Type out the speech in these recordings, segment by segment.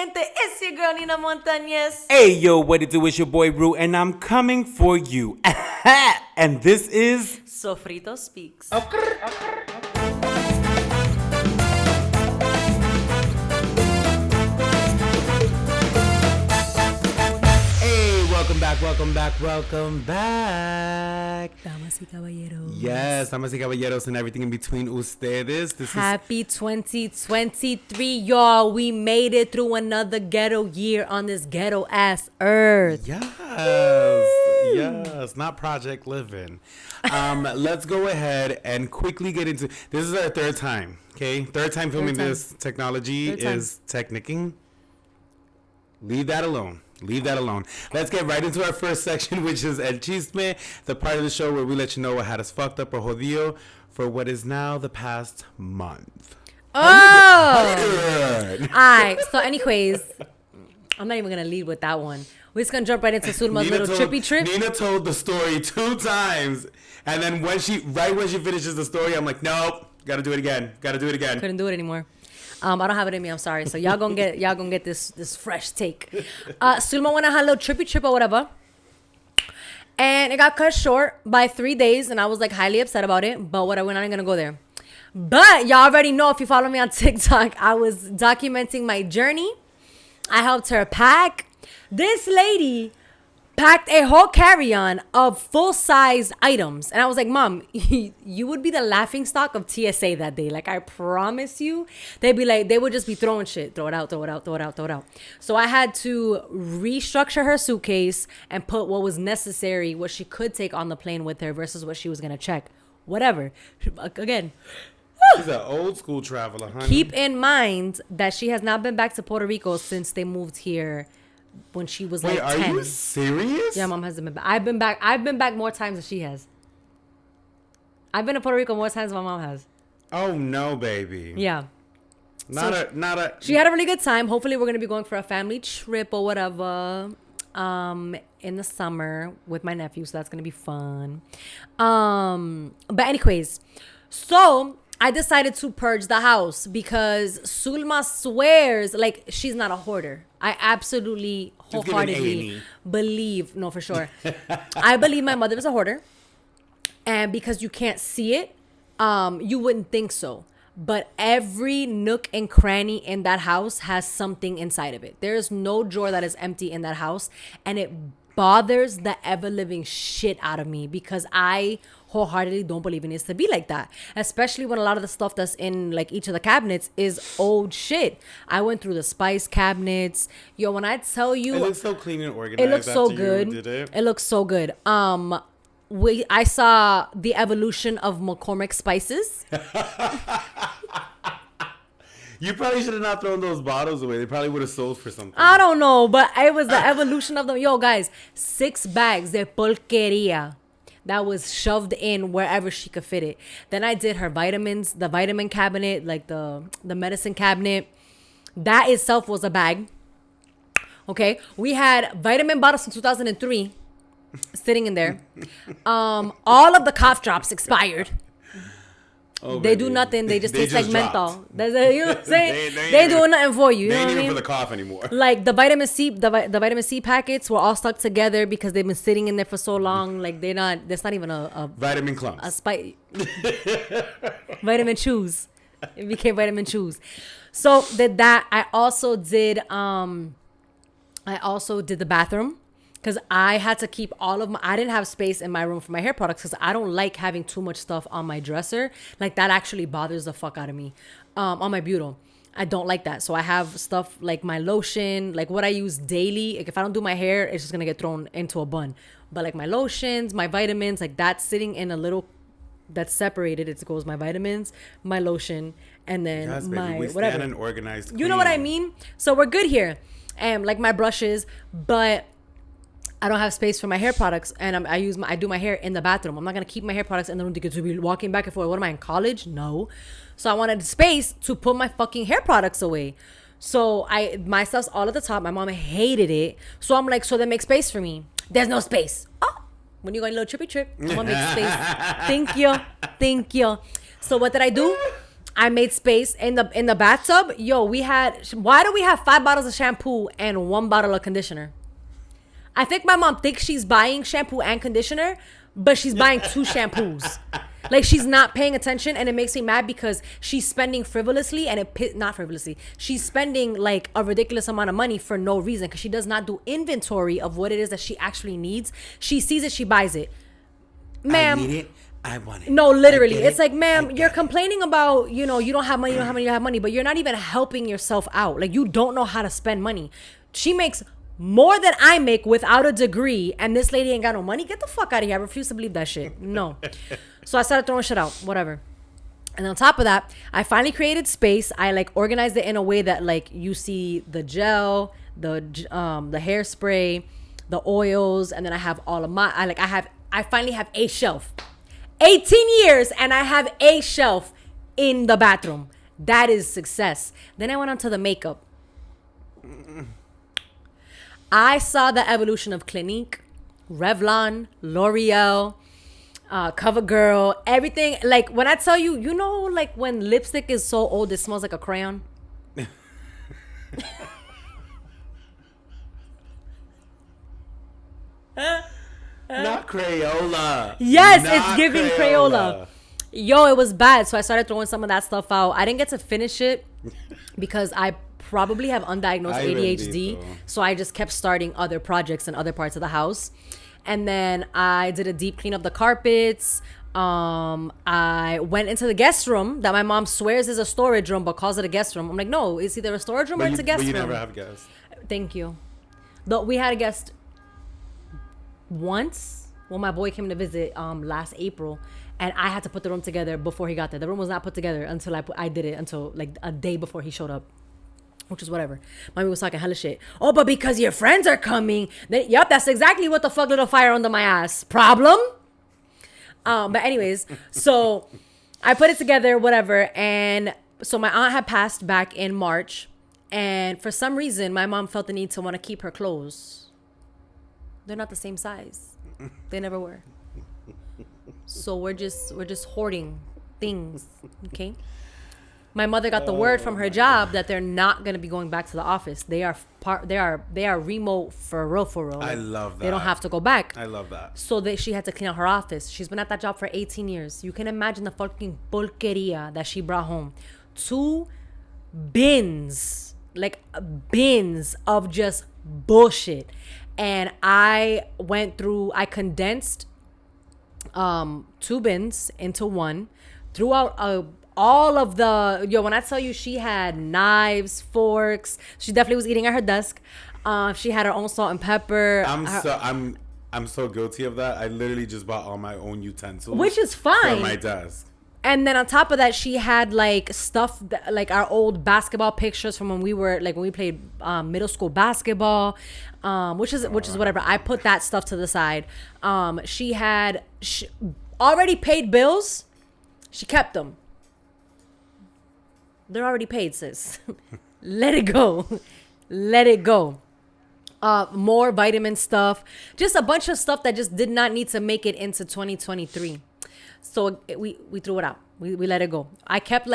gente? It's your girl Nina Montañez. Hey, yo, what it do? It's your boy Rue, and I'm coming for you. And this is Sofrito Speaks. welcome back. Damas y caballeros. Yes, damas y caballeros and everything in between ustedes. Happy 2023, y'all. We made it through another ghetto year on this ghetto ass earth. Yes, not Project Living. Let's go ahead and quickly get into this. Is our third time, okay? Third time filming this. Technology is technicking. Leave that alone. Let's get right into our first section, which is El Chisme, the part of the show where we let you know what had us fucked up or jodido for what is now the past month. Oh! Alright, so anyways, I'm not even going to lead with that one. We're just going to jump right into Sulma's little trippy trip. Nina told the story 2 times, and then when she finishes the story, I'm like, nope, gotta do it again. Couldn't do it anymore. I don't have it in me. I'm sorry. So y'all gonna get this fresh take. Sulma went on her little trippy trip or whatever, and it got cut short by 3 days, and I was like highly upset about it. But whatever, we're not gonna go there. But y'all already know, if you follow me on TikTok, I was documenting my journey. I helped her pack. This lady packed a whole carry-on of full-size items. And I was like, Mom, you would be the laughing stock of TSA that day. Like, I promise you. They would just be throwing shit. Throw it out. So I had to restructure her suitcase and put what was necessary, what she could take on the plane with her versus what she was going to check. Whatever. Again. She's an old school traveler, honey. Keep in mind that she has not been back to Puerto Rico since they moved here when she was like 10. Wait, are you serious? Yeah, Mom hasn't been back. I've been back more times than she has. I've been to Puerto Rico more times than my mom has. Oh no, baby. Yeah. She had a really good time. Hopefully we're gonna be going for a family trip or whatever in the summer with my nephew, so that's gonna be fun. But anyways, so I decided to purge the house because Sulma swears like she's not a hoarder. I absolutely wholeheartedly believe, no, for sure. I believe my mother is a hoarder. And because you can't see it, you wouldn't think so. But every nook and cranny in that house has something inside of it. There is no drawer that is empty in that house. And it bothers the ever-living shit out of me because I wholeheartedly don't believe it needs to be like that, especially when a lot of the stuff that's in like each of the cabinets is old shit. I went through the spice cabinets. Yo, when I tell you, it looks so clean and organized. It looks so good. It looks so good. I saw the evolution of McCormick spices. You probably should have not thrown those bottles away. They probably would have sold for something. I don't know, but it was the evolution of them. Yo, guys, 6 bags de porqueria that was shoved in wherever she could fit it. Then I did her vitamins, the vitamin cabinet, like the medicine cabinet. That itself was a bag. Okay. We had vitamin bottles from 2003 sitting in there. All of the cough drops expired. Oh, they do nothing. They just taste like menthol. You know what I'm saying? They doing nothing for you. They ain't even for the cough anymore. Like the vitamin C, the vitamin C packets were all stuck together because they've been sitting in there for so long. Like that's not even a vitamin clumps. A spice. Vitamin chews. It became vitamin chews. So did that. I also did the bathroom. Because I had to keep I didn't have space in my room for my hair products because I don't like having too much stuff on my dresser. Like that actually bothers the fuck out of me. On my bureau. I don't like that. So I have stuff like my lotion, like what I use daily. Like if I don't do my hair, it's just going to get thrown into a bun. But like my lotions, my vitamins, like that's sitting in a little, that's separated. It goes my vitamins, my lotion, and then my whatever. An organized you know what I mean? So we're good here. And like my brushes, but I don't have space for my hair products, and I do my hair in the bathroom. I'm not gonna keep my hair products in the room to be walking back and forth. What am I in college? No. So I wanted space to put my fucking hair products away. So my stuff's all at the top. My mom hated it. So I'm like, so then make space for me. There's no space. Oh, when you go on a little trippy trip, I'm gonna make space. Thank you. So what did I do? I made space in the bathtub. Yo, we had. Why do we have 5 bottles of shampoo and 1 bottle of conditioner? I think my mom thinks she's buying shampoo and conditioner, but she's buying 2 shampoos. Like, she's not paying attention, and it makes me mad because she's spending frivolously, and not frivolously. She's spending like a ridiculous amount of money for no reason because she does not do inventory of what it is that she actually needs. She sees it, she buys it. Ma'am, I need it. I want it. no, literally. It's it. like, ma'am, you're complaining about, you don't have money, you don't have money, but you're not even helping yourself out. Like, you don't know how to spend money. She makes more than I make without a degree, and this lady ain't got no money. Get the fuck out of here. I refuse to believe that shit. No. So I started throwing shit out, whatever. And on top of that, I finally created space. I like organized it in a way that like you see the gel, the hairspray, the oils, and then I have all of my I finally have a shelf. 18 years and I have a shelf in the bathroom. That is success. Then I went on to the makeup. I saw the evolution of Clinique, Revlon, L'Oreal, CoverGirl, everything. Like, when I tell you, like when lipstick is so old, it smells like a crayon. Not Crayola. Yes, Not it's giving Crayola. Yo, it was bad. So I started throwing some of that stuff out. I didn't get to finish it because I probably have undiagnosed ADHD. So I just kept starting other projects in other parts of the house. And then I did a deep clean of the carpets. I went into the guest room that my mom swears is a storage room but calls it a guest room. I'm like, no, it's either a storage room or it's a guest room. But you never have guests. Thank you. Though we had a guest once when my boy came to visit last April, and I had to put the room together before he got there. The room was not put together until I did it until like a day before he showed up, which is whatever. Mommy was talking hella shit. Oh, but because your friends are coming, then yep, that's exactly what the fuck little fire under my ass. Problem? But anyways, so I put it together, whatever, and so my aunt had passed back in March, and for some reason my mom felt the need to want to keep her clothes. They're not the same size. They never were. So we're just hoarding things, okay? My mother got the word from her job that they're not gonna be going back to the office. They are remote for real. I love that. They don't have to go back. I love that. So she had to clean out her office. She's been at that job for 18 years. You can imagine the fucking porqueria that she brought home. 2 bins, like bins of just bullshit. And I condensed 2 bins into one, threw out all of when I tell you she had knives, forks, she definitely was eating at her desk. She had her own salt and pepper. I'm so guilty of that. I literally just bought all my own utensils, which is fine, for my desk. And then on top of that, she had like stuff like our old basketball pictures from when we played middle school basketball, which is whatever. I put that stuff to the side. She had already paid bills. She kept them. They're already paid, sis. Let it go. Let it go. More vitamin stuff. Just a bunch of stuff that just did not need to make it into 2023. So we threw it out. We let it go. I kept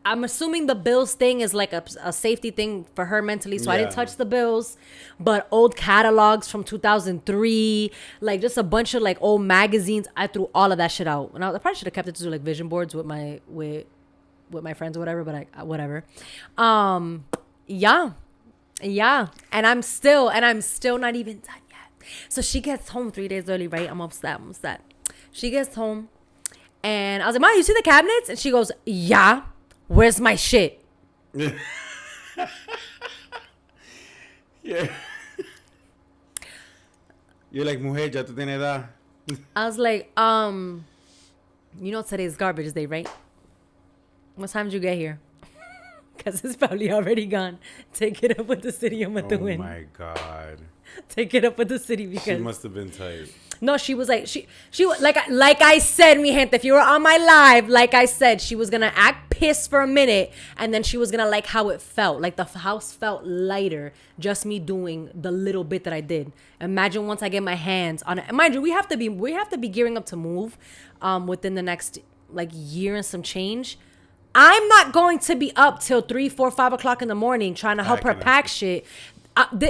I'm assuming the bills thing is like a safety thing for her mentally. So yeah. I didn't touch the bills, but old catalogs from 2003, like just a bunch of like old magazines. I threw all of that shit out. And I probably should have kept it to do like vision boards with my friends or whatever, but whatever. Yeah. And I'm still not even done yet. So she gets home 3 days early, right? I'm upset. She gets home and I was like, Mom, you see the cabinets? And she goes, yeah. Where's my shit? Yeah. You're like, mujer, ya tú tienes edad. I was like, today's garbage day, right? What time did you get here? Because it's probably already gone. Take it up with the city of Methuen. Oh my God. Take it up with the city because she must have been tight. No, she was like she like I said, mi gente, if you were on my live, like I said, she was gonna act pissed for a minute, and then she was gonna like how it felt. Like the house felt lighter, just me doing the little bit that I did. Imagine once I get my hands on it. And mind you, we have to be gearing up to move within the next like year and some change. I'm not going to be up till 3, 4, 5 o'clock in the morning trying to help her pack shit.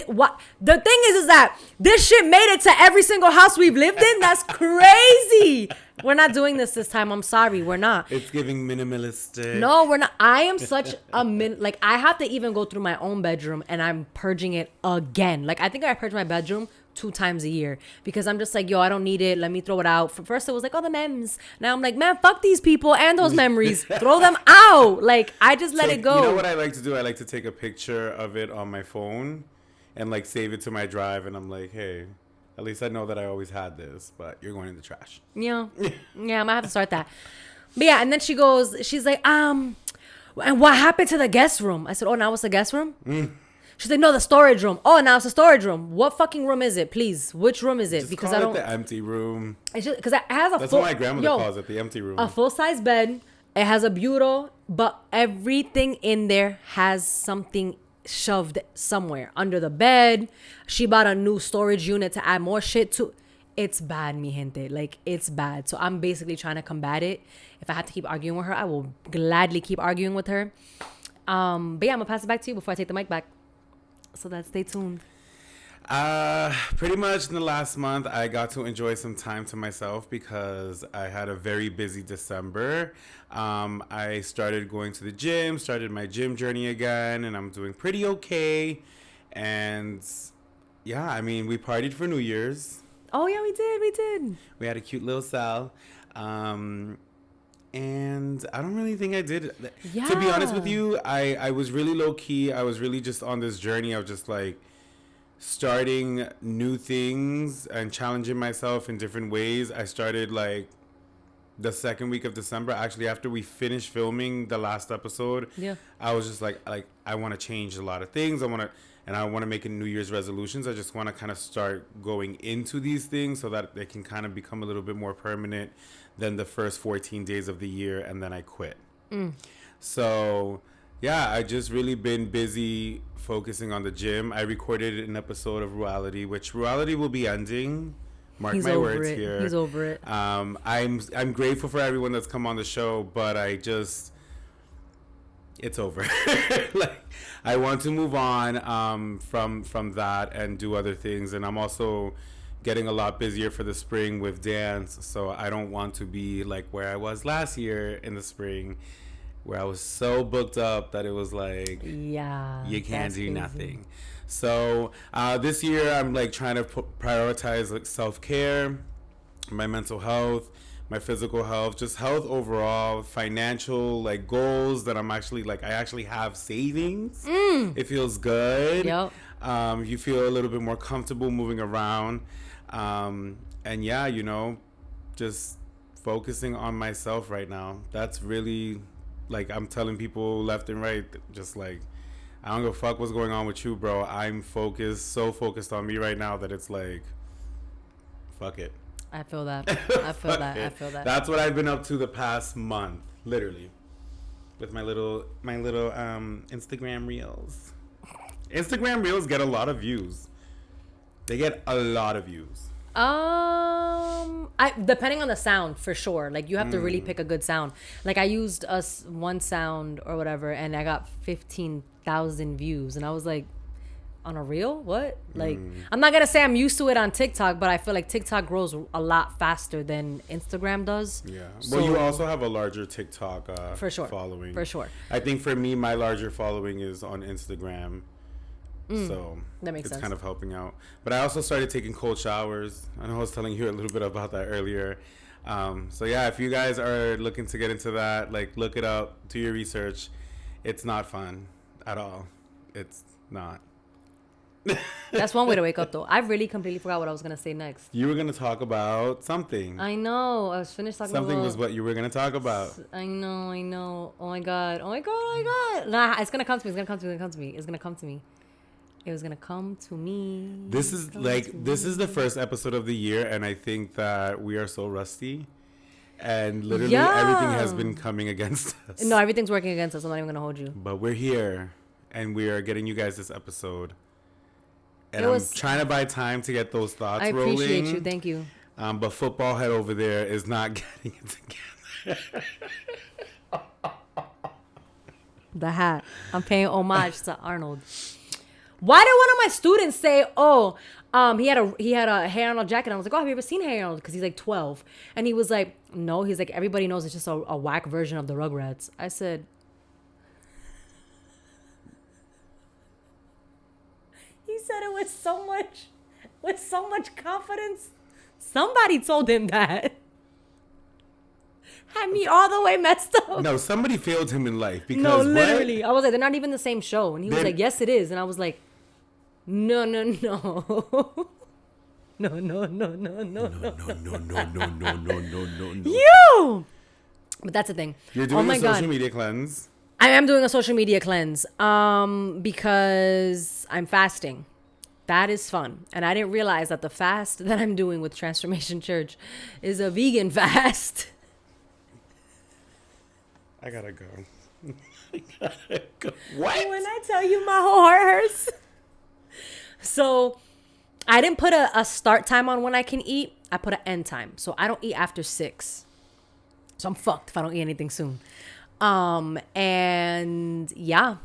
What the thing is that this shit made it to every single house we've lived in. That's crazy. We're not doing this time. I'm sorry, we're not. It's giving minimalistic. No, we're not. I am such a like I have to even go through my own bedroom and I'm purging it again. Like I think I purge my bedroom 2 times a year because I'm just like, yo, I don't need it. Let me throw it out. First it was like, oh, the memes. Now I'm like, man, fuck these people and those memories. Throw them out. Like I just let it go. You know what I like to do? I like to take a picture of it on my phone and like save it to my drive, and I'm like, hey, at least I know that I always had this, but you're going in the trash. Yeah. Yeah, I might have to start that. But yeah, and then she's like, and what happened to the guest room? I said, oh, now it's the guest room? She's like, no, the storage room. Oh, now it's a storage room. What fucking room is it, please? Which room is it? Just because call I don't. It the empty room. It's just because it has a That's full. what my grandmother calls it, the empty room. A full size bed. It has a bureau, but everything in there has something shoved somewhere under the bed. She bought a new storage unit to add more shit to. It's bad, mi gente. Like, it's bad. So I'm basically trying to combat it. If I have to keep arguing with her, I will gladly keep arguing with her. But yeah, I'm gonna pass it back to you before I take the mic back. So that stay tuned. Pretty much in the last month, I got to enjoy some time to myself because I had a very busy December. I started going to the gym, started my gym journey again, and I'm doing pretty okay. And yeah, I mean, we partied for New Year's. Oh yeah, we did. We had a cute little sal. And I don't really think I did. Yeah. To be honest with you, I was really low key. I was really just on this journey of just like starting new things and challenging myself in different ways. I started like the second week of December, actually after we finished filming the last episode. Yeah. I was just like I want to change a lot of things. I want to make a New Year's resolutions. I just want to kind of start going into these things so that they can kind of become a little bit more permanent than the first 14 days of the year, and then I quit. So yeah, I just really been busy focusing on the gym. I recorded an episode of Ruality, which Ruality will be ending. Mark my words here. He's over it. I'm grateful for everyone that's come on the show, but it's over. Like I want to move on from that and do other things, and I'm also getting a lot busier for the spring with dance, so I don't want to be like where I was last year in the spring, where I was so booked up that it was like, yeah, you can't do nothing. So this year I'm like trying to prioritize like self-care, my mental health, my physical health, just health overall, financial like goals that I'm actually like, I actually have savings. It feels good. Yep. You feel a little bit more comfortable moving around. And yeah, you know, just focusing on myself right now. That's really like, I'm telling people left and right, just like, I don't give a fuck what's going on with you, bro. I'm so focused on me right now that it's like, fuck it. I feel that. I feel that. That's what I've been up to the past month, literally, with my little Instagram reels. Instagram reels get a lot of views. They get a lot of views. Depending on the sound, for sure. Like you have to really pick a good sound. Like I used one sound or whatever, and I got 15,000 views, and I was like, on a reel? What? Like I'm not gonna say I'm used to it on TikTok, but I feel like TikTok grows a lot faster than Instagram does. Yeah. So, well, you also have a larger TikTok for sure following. For sure. I think for me, my larger following is on Instagram. So that makes it's sense. kind of helping out. But I also started taking cold showers. I know I was telling you a little bit about that earlier. So yeah, if you guys are looking to get into that, like look it up, do your research. It's not fun at all. It's not. That's one way to wake up though. I really completely forgot what I was gonna say next. You were gonna talk about something. I know. I was finished talking something about... was what you were gonna talk about. I know. Oh my god. Nah, it's gonna come to me. It was gonna come to me. This is the first episode of the year, and I think that we are so rusty, and literally everything has been coming against us. No, everything's working against us. I'm not even gonna hold you. But we're here, and we are getting you guys this episode. And I'm trying to buy time to get those thoughts rolling. I appreciate you. Thank you. But football head over there is not getting it together. The hat. I'm paying homage to Arnold. Why did one of my students say, "Oh, he had a Hey Arnold jacket"? I was like, "Oh, have you ever seen Hey Arnold?" Because he's like 12, and he was like, "No." He's like, "Everybody knows it's just a whack version of the Rugrats." I said, he said it with so much confidence. Somebody told him that. Had me all the way messed up. No, somebody failed him in life because No, literally. what? I was like, they're not even the same show. And he was like, yes, it is. And I was like, no. No. You! But that's the thing. You're doing a social media cleanse. I am doing a social media cleanse because I'm fasting. That is fun. And I didn't realize that the fast that I'm doing with Transformation Church is a vegan fast. I gotta go. What? When I tell you my whole heart hurts. So I didn't put a start time on when I can eat. I put an end time. So I don't eat after 6. So I'm fucked if I don't eat anything soon. And yeah,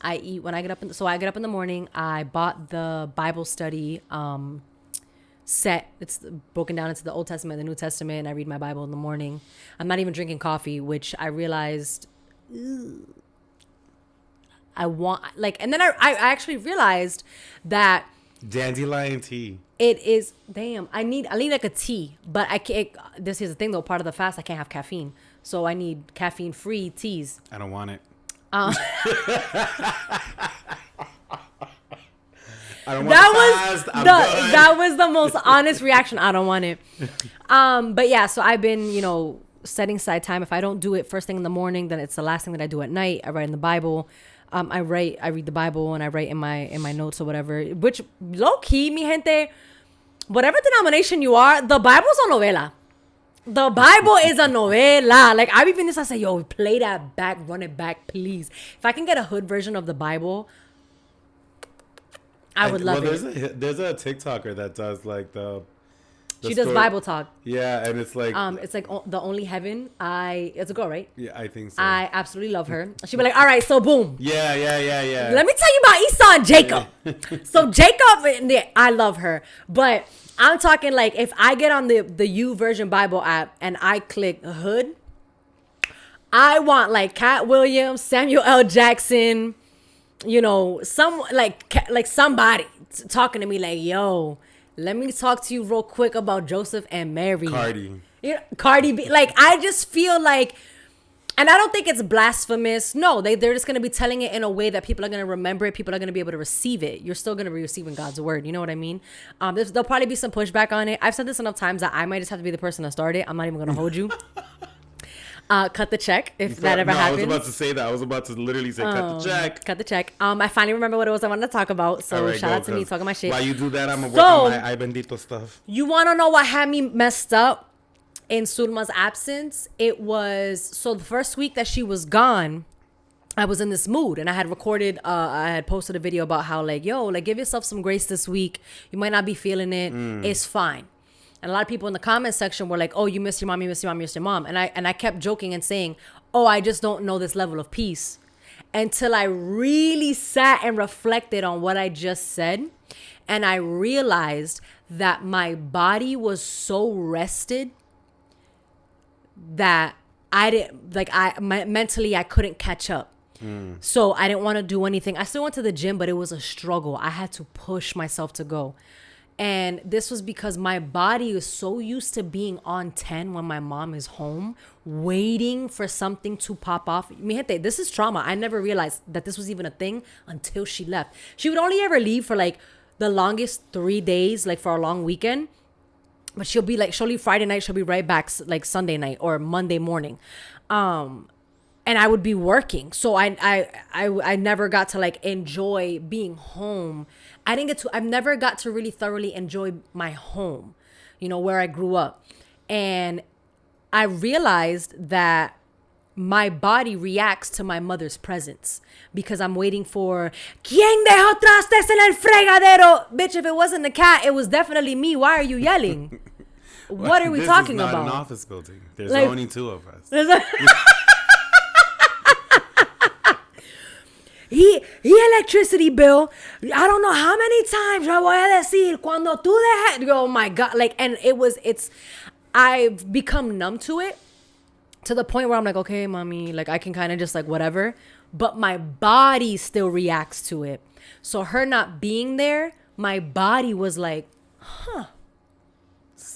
I eat when I get up. So I get up in the morning. I bought the Bible study set. It's broken down into the Old Testament and the New Testament, and I read my Bible in the morning. I'm not even drinking coffee, which I realized I want, like, and then I actually realized that dandelion tea. It is, damn, I need like a tea, but I can't. This is the thing though, part of the fast, I can't have caffeine, so I need caffeine free teas. I don't want it. I don't want that was the most honest reaction. I don't want it. But yeah, so I've been, setting aside time. If I don't do it first thing in the morning, then it's the last thing that I do at night. I write in the Bible. I read the Bible, and I write in my notes or whatever. Which low key, mi gente, whatever denomination you are, the Bible's a novela. The Bible is a novela. Like, I've even this, I say, yo, play that back, run it back, please. If I can get a hood version of the Bible, I would love it. There's a TikToker that does like she does Bible talk. Yeah, and it's like the only heaven. It's a girl, right? Yeah, I think so. I absolutely love her. She'd be like, all right, so boom. Yeah. Let me tell you about Esau and Jacob. So Jacob, I love her, but I'm talking like if I get on the YouVersion Bible app and I click hood, I want like Cat Williams, Samuel L. Jackson, some like somebody talking to me like, yo, let me talk to you real quick about Joseph and Mary. Cardi B. Like, I just feel like, and I don't think it's blasphemous. No, they're just going to be telling it in a way that people are going to remember it. People are going to be able to receive it. You're still going to be receiving God's word. You know what I mean? There'll probably be some pushback on it. I've said this enough times that I might just have to be the person to start it. I'm not even going to hold you. Cut the check if that ever happens. I was about to say that. I was about to literally say cut the check. Cut the check. I finally remember what it was I wanted to talk about. So shout out to me talking my shit. While you do that, I'm going to work on my Ay Bendito stuff. You want to know what had me messed up in Sulma's absence? It was, so the first week that she was gone, I was in this mood, and I had posted a video about how like, yo, like give yourself some grace this week. You might not be feeling it. It's fine. And a lot of people in the comment section were like, oh, you miss your mom, you miss your mom, you miss your mom. And I kept joking and saying, oh, I just don't know this level of peace. Until I really sat and reflected on what I just said. And I realized that my body was so rested that mentally I couldn't catch up. So I didn't want to do anything. I still went to the gym, but it was a struggle. I had to push myself to go. And this was because my body is so used to being on 10 when my mom is home, waiting for something to pop off. Mi gente, this is trauma. I never realized that this was even a thing until she left. She would only ever leave for like the longest 3 days, like for a long weekend. But she'll leave Friday night, she'll be right back like Sunday night or Monday morning. And I would be working. So I never got to like enjoy being home. I've never got to really thoroughly enjoy my home, where I grew up. And I realized that my body reacts to my mother's presence because I'm waiting for ¿Quién dejó trastes en el fregadero? Bitch, if it wasn't the cat, it was definitely me. Why are you yelling? What are we talking about? This is not an office building. There's only 2 of us. y electricity bill. I don't know how many times yo voy a decir cuando tú dejes. Oh my God. Like, and I've become numb to it to the point where I'm like, okay, mommy, like I can kind of just like whatever. But my body still reacts to it. So her not being there, my body was like,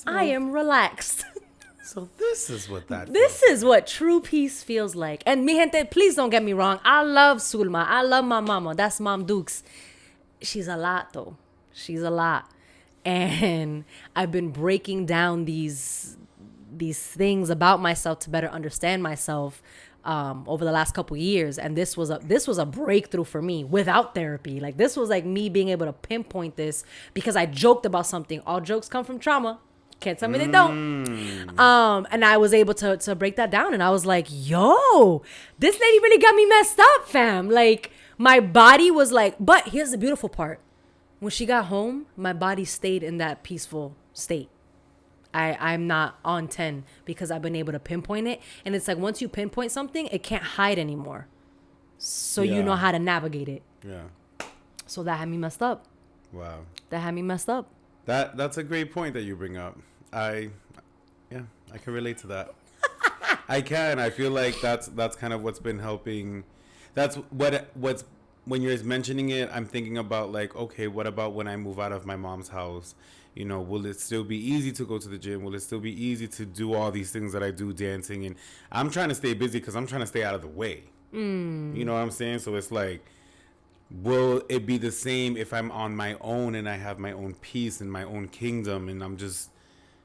I am relaxed. So this is what that This is what true peace feels like. And mi gente, please don't get me wrong. I love Sulma. I love my mama. That's Mom Dukes. She's a lot though. She's a lot. And I've been breaking down these things about myself to better understand myself over the last couple years. And this was a breakthrough for me without therapy. Like this was like me being able to pinpoint this because I joked about something. All jokes come from trauma. Can't tell me they don't. And I was able to break that down. And I was like, yo, this lady really got me messed up, fam. Like my body was like, but here's the beautiful part. When she got home, my body stayed in that peaceful state. I'm not on 10 because I've been able to pinpoint it. And it's like once you pinpoint something, it can't hide anymore. So you know how to navigate it. Yeah. So that had me messed up. Wow. That had me messed up. That's a great point that you bring up. I can relate to that. I can. I feel like that's kind of what's been helping. That's what's when you're mentioning it, I'm thinking about like, okay, what about when I move out of my mom's house? You know, will it still be easy to go to the gym? Will it still be easy to do all these things that I do, dancing? And I'm trying to stay busy because I'm trying to stay out of the way. You know what I'm saying? So it's like, will it be the same if I'm on my own and I have my own peace and my own kingdom and I'm just,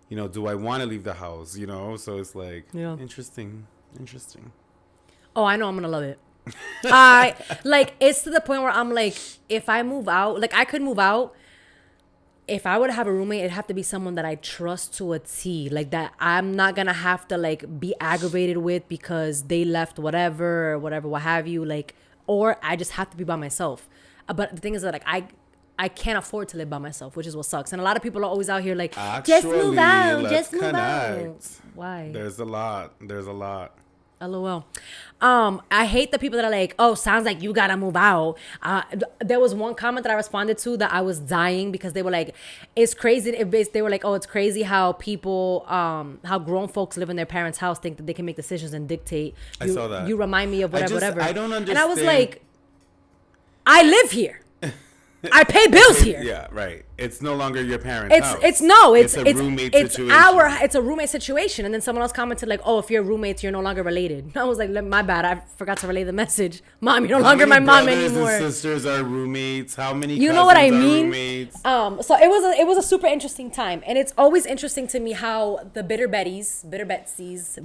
you know, do I want to leave the house? You know, so it's like, interesting. Oh, I know I'm going to love it. I like it's to the point where I'm like, if I move out, like I could move out. If I would have a roommate, it'd have to be someone that I trust to a T. Like that I'm not gonna have to like be aggravated with because they left whatever or whatever, what have you. Like, or I just have to be by myself. But the thing is that like I can't afford to live by myself, which is what sucks. And a lot of people are always out here like, just move out, just move out. Why? There's a lot. LOL. I hate the people that are like, oh, sounds like you gotta move out. There was one comment that I responded to that I was dying because they were like, it's crazy. They were like, oh, it's crazy how people, how grown folks live in their parents' house think that they can make decisions and dictate. I saw that. You remind me of whatever. I don't understand. And I was like, I live here. I pay bills here. Yeah, right. It's no longer your parents' house. It's a roommate situation. It's a roommate situation. And then someone else commented like, "Oh, if you're roommates, you're no longer related." And I was like, "My bad. I forgot to relay the message. Mom, you're no longer my mom anymore." And sisters are roommates. How many? You know what I mean? Roommates? So it was a super interesting time, and it's always interesting to me how the bitter Betsies,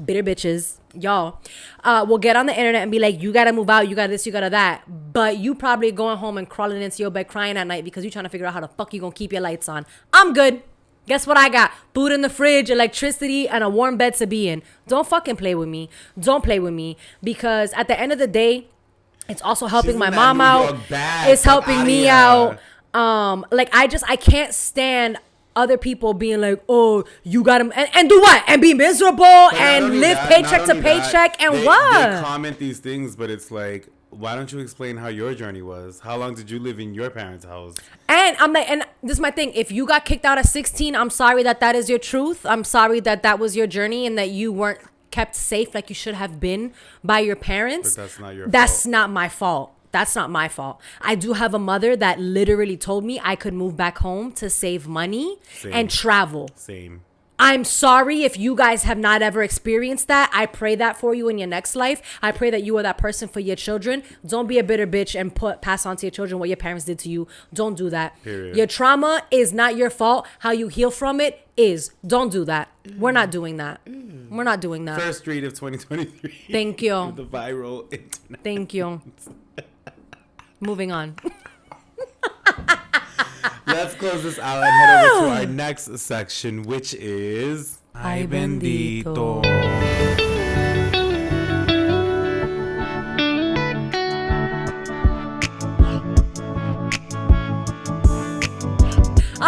bitter bitches, y'all, will get on the internet and be like, "You gotta move out. You got this. You gotta that." But you probably going home and crawling into your bed crying at night because you're trying to figure out how the fuck you gonna keep your lights on. I'm good. Guess what I got? Food in the fridge, electricity, and a warm bed to be in. Don't fucking play with me. Don't play with me. Because at the end of the day, it's also helping my mom out. It's helping me out. Like I can't stand other people being like, oh, you got to, and do what? And be miserable and live paycheck to paycheck and what? They comment these things, but it's like, why don't you explain how your journey was? How long did you live in your parents' house? And I'm like, and this is my thing. If you got kicked out at 16, I'm sorry that is your truth. I'm sorry that was your journey and that you weren't kept safe like you should have been by your parents. But that's not your fault. That's not my fault. That's not my fault. I do have a mother that literally told me I could move back home to save money and travel. Same. I'm sorry if you guys have not ever experienced that. I pray that for you in your next life. I pray that you are that person for your children. Don't be a bitter bitch and pass on to your children what your parents did to you. Don't do that. Period. Your trauma is not your fault. How you heal from it is. Don't do that. We're not doing that. We're not doing that. First read of 2023. Thank you. The viral internet. Thank you. Moving on. Let's close this out and head over to our next section, which is Ay Bendito.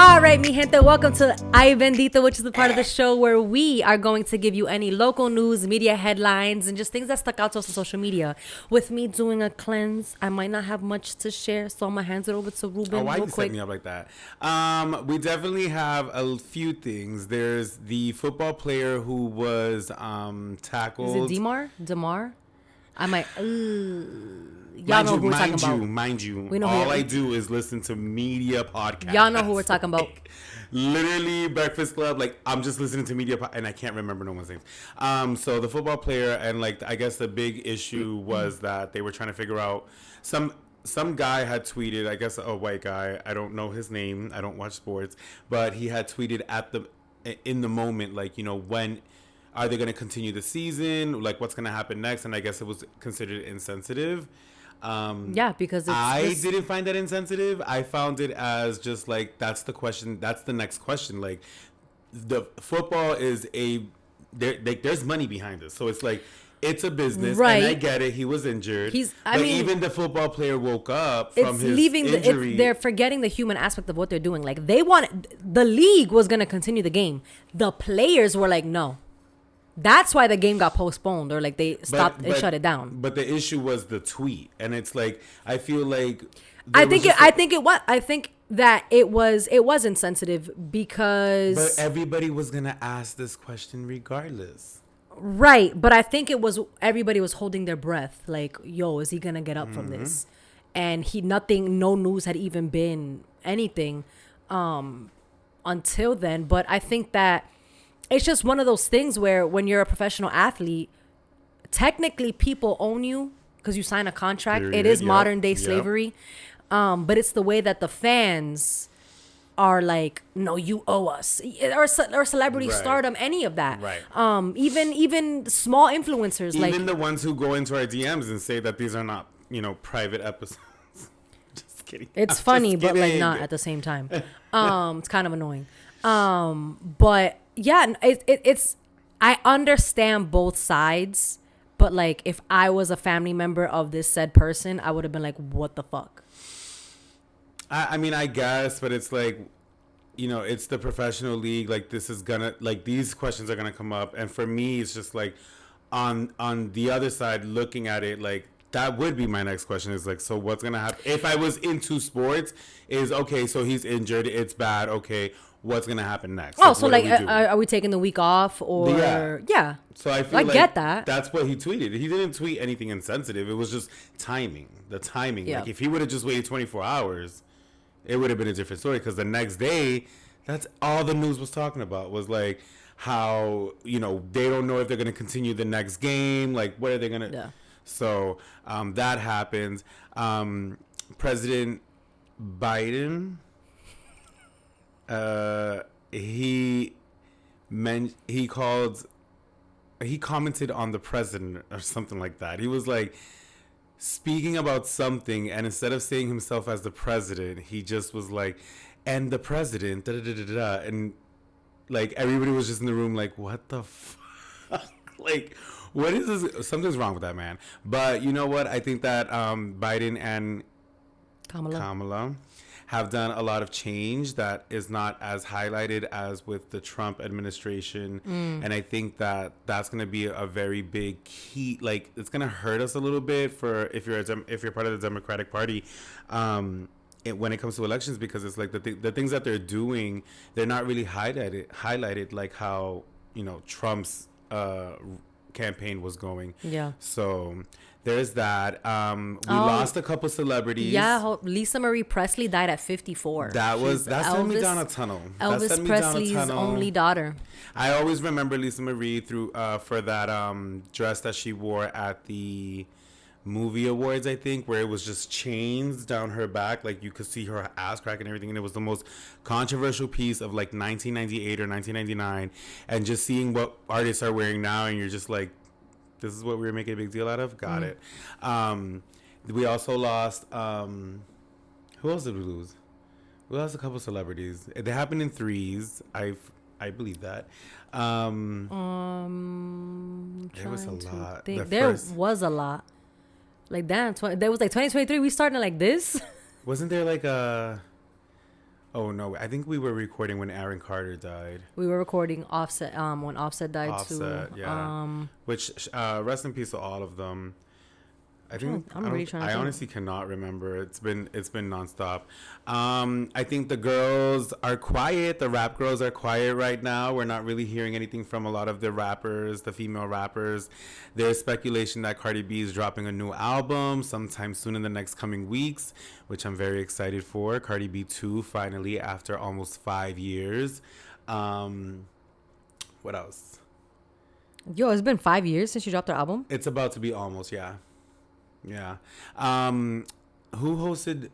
All right, mi gente, welcome to Ay Bendito, which is the part of the show where we are going to give you any local news, media headlines, and just things that stuck out to us on social media. With me doing a cleanse, I might not have much to share, so I'm going to hand it over to Ruben why real you quick. set me up like that? We definitely have a few things. There's the football player who was tackled. Is it Demar? I might... Y'all know who we're talking about. Mind you, We know all I do is listen to media podcasts. Y'all know who we're talking about. Literally, Breakfast Club. Like, I'm just listening to and I can't remember no one's name. So the football player, and like, I guess the big issue was that they were trying to figure out some guy had tweeted. I guess a white guy. I don't know his name. I don't watch sports, but he had tweeted in the moment, like, you know, when are they going to continue the season? Like, what's going to happen next? And I guess it was considered insensitive. Yeah, because I didn't find that insensitive. I found it as just like, that's the question. That's the next question. Like, the football is there's money behind this. So it's like, it's a business. Right. And I get it. He was injured. Even the football player woke up from his injury. They're forgetting the human aspect of what they're doing. Like, the league was going to continue the game. The players were like, no. That's why the game got postponed, or like they stopped and shut it down. But the issue was the tweet, and it's like, I feel like I think that it was insensitive because, but everybody was gonna ask this question regardless, right? But I think everybody was holding their breath, like, yo, is he gonna get up from this? And no news had even been anything until then. But I think that it's just one of those things where when you're a professional athlete, technically people own you because you sign a contract. It is modern day slavery. But it's the way that the fans are like, no, you owe us. Or celebrity stardom, any of that. Right. Even small influencers. Even the ones who go into our DMs and say that these are not, private episodes. Just kidding. It's funny, but like not at the same time. It's kind of annoying. But yeah, it's I understand both sides, but like, if I was a family member of this said person, I would have been like, what the fuck? I mean, I guess, but it's like, it's the professional league. Like, these questions are gonna come up, and for me, it's just like, on the other side, looking at it, like, that would be my next question, is like, so what's gonna happen if I was into sports? Is okay, so he's injured, it's bad, okay, what's gonna happen next? Oh, so like, are we taking the week off, or yeah? So I feel I get that. That's what he tweeted. He didn't tweet anything insensitive. It was just timing. The timing. Yeah. Like, if he would have just waited 24 hours, it would have been a different story. Because the next day, that's all the news was talking about, was like how they don't know if they're gonna continue the next game. Like, what are they gonna? Yeah. So that happens. President Biden. He commented on the president or something like that. He was like speaking about something, and instead of saying himself as the president, he just was like, and the president, da da da da da, and like, everybody was just in the room like, what the fuck? Like, what is this? Something's wrong with that man. But you know what? I think that Biden and Kamala have done a lot of change that is not as highlighted as with the Trump administration. And I think that that's going to be a very big key. Like, it's going to hurt us a little bit if you're part of the Democratic Party when it comes to elections, because it's like the things that they're doing, they're not really highlighted like how, Trump's campaign was going. Yeah. So there's that. We lost a couple celebrities. Yeah, Lisa Marie Presley died at 54. That sent me down a tunnel. Elvis Presley's only daughter. I always remember Lisa Marie for that dress that she wore at the movie awards, I think, where it was just chains down her back, like you could see her ass crack and everything, and it was the most controversial piece of like 1998 or 1999. And just seeing what artists are wearing now, and you're just like, this is what we were making a big deal out of. Got it. We also lost who else did we lose? We lost a couple celebrities. They happened in threes. I believe that. There was a lot. There was a lot. Like, damn, there was like 2023. We started like this. Wasn't there like a Oh no, I think we were recording when Aaron Carter died. We were recording Offset when Offset died Offset, too. yeah. Which rest in peace to all of them. I honestly cannot remember. It's been nonstop. I think the girls are quiet. The rap girls are quiet right now. We're not really hearing anything from a lot of the rappers, the female rappers. There's speculation that Cardi B is dropping a new album sometime soon in the next coming weeks, which I'm very excited for. Cardi B 2 finally after almost 5 years. What else? Yo, it's been 5 years since you dropped her album. It's about to be almost, yeah. Yeah. Who hosted?